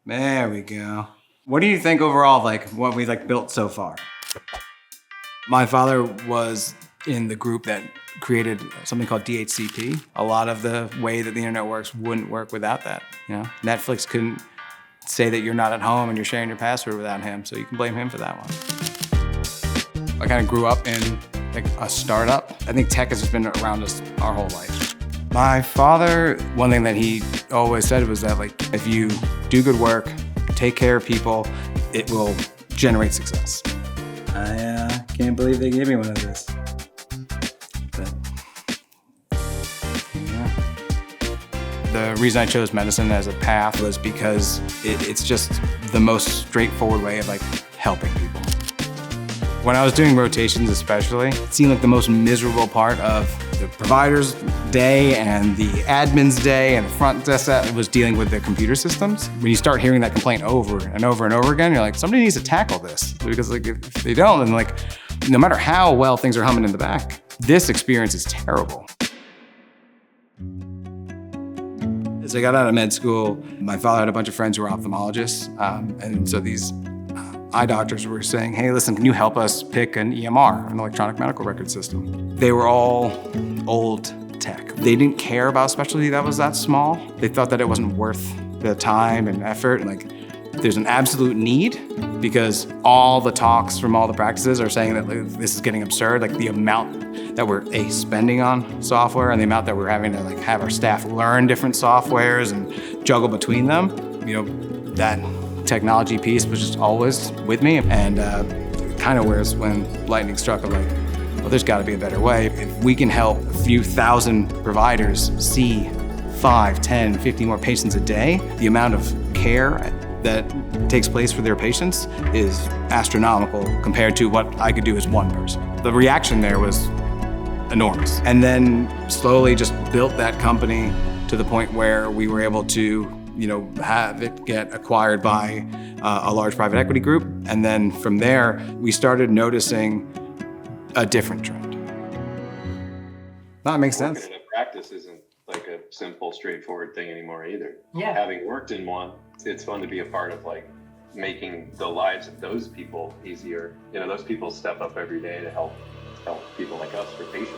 There we go. What do you think overall of like what we like built so far? My father was in the group that created something called DHCP. A lot of the way that the internet works wouldn't work without that. You know, Netflix couldn't say that you're not at home and you're sharing your password without him, so you can blame him for that one. I kind of grew up in like a startup. I think tech has just been around us our whole life. My father, one thing that he always said was that like, if you do good work, take care of people, it will generate success. I can't believe they gave me one of this. But, yeah. The reason I chose medicine as a path was because it's just the most straightforward way of like helping people. When I was doing rotations especially, it seemed like the most miserable part of the provider's day and the admin's day and the front desk that was dealing with the computer systems. When you start hearing that complaint over and over and over again, you're like, somebody needs to tackle this. Because like if they don't, then like, no matter how well things are humming in the back, this experience is terrible. As I got out of med school, my father had a bunch of friends who were ophthalmologists. And so these eye doctors were saying, hey, listen, can you help us pick an EMR, an electronic medical record system? They were all old tech. They didn't care about a specialty that was that small. They thought that it wasn't worth the time and effort. And like, there's an absolute need because all the talks from all the practices are saying that like, this is getting absurd. Like the amount that we're spending on software and the amount that we're having to like have our staff learn different softwares and juggle between them, you know, that technology piece was just always with me. And kind of whereas when lightning struck, I'm like, well, there's gotta be a better way. If we can help a few thousand providers see 5, 10, 50 more patients a day, the amount of care that takes place for their patients is astronomical compared to what I could do as one person. The reaction there was enormous. And then slowly just built that company to the point where we were able to have it get acquired by a large private equity group. And then from there, we started noticing a different trend. That makes sense. Working in a practice isn't like a simple, straightforward thing anymore either. Yeah. Having worked in one, it's fun to be a part of like making the lives of those people easier. You know, those people step up every day to help people like us for patients.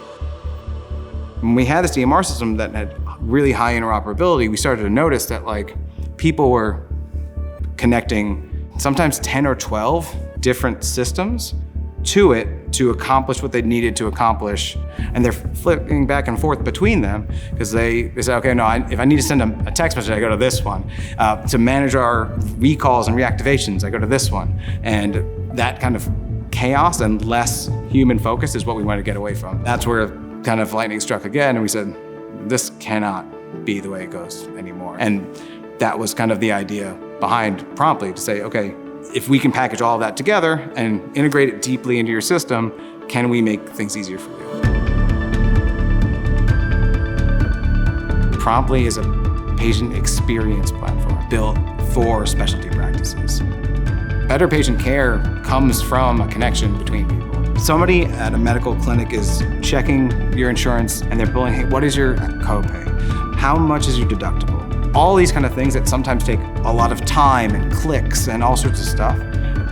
When we had this EMR system that had really high interoperability, we started to notice that like people were connecting sometimes 10 or 12 different systems to it to accomplish what they needed to accomplish. And they're flipping back and forth between them because they say, okay, no, if I need to send a text message, I go to this one. To manage our recalls and reactivations, I go to this one. And that kind of chaos and less human focus is what we want to get away from. That's where kind of lightning struck again, and we said, this cannot be the way it goes anymore. And that was kind of the idea behind Promptly, to say, okay, if we can package all of that together and integrate it deeply into your system, can we make things easier for you? Promptly is a patient experience platform built for specialty practices. Better patient care comes from a connection between people. Somebody at a medical clinic is checking your insurance and they're pulling, hey, what is your copay? How much is your deductible? All these kind of things that sometimes take a lot of time and clicks and all sorts of stuff.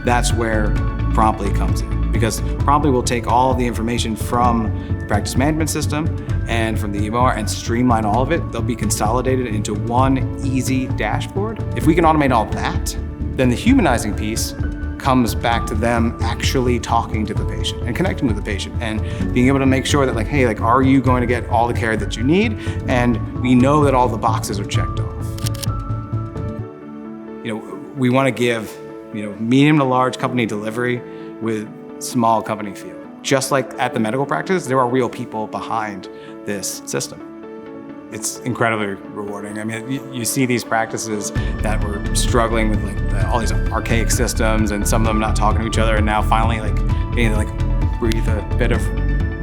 That's where Promptly comes in. Because Promptly will take all the information from the practice management system and from the EMR and streamline all of it. They'll be consolidated into one easy dashboard. If we can automate all that, then the humanizing piece comes back to them actually talking to the patient and connecting with the patient and being able to make sure that like, hey, like, are you going to get all the care that you need? And we know that all the boxes are checked off. You know, we want to give, medium to large company delivery with small company feel. Just like at the medical practice, there are real people behind this system. It's incredibly rewarding. I mean, you see these practices that were struggling with like all these archaic systems and some of them not talking to each other, and now finally like getting to like breathe a bit of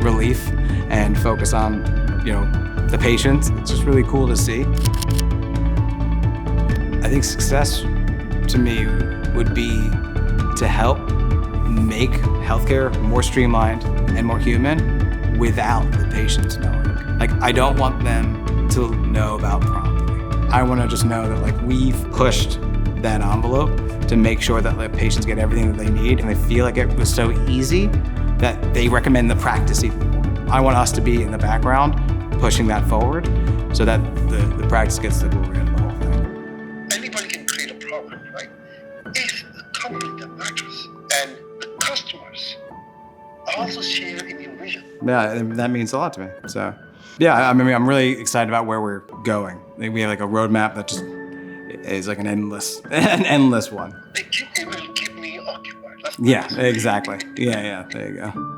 relief and focus on, the patients. It's just really cool to see. I think success to me would be to help make healthcare more streamlined and more human without the patients knowing. Like, I don't want them to know about Promptly. I want to just know that like we've pushed that envelope to make sure that the patients get everything that they need, and they feel like it was so easy that they recommend the practice even more. I want us to be in the background pushing that forward so that the practice gets the glory out of the whole thing. Anybody can create a problem, right? If the company that matters and the customers also share in your vision. Yeah, and that means a lot to me. So, yeah, I mean, I'm really excited about where we're going. I think we have like a roadmap that just is like an endless one. It will keep me occupied. Yeah, exactly. Yeah, there you go.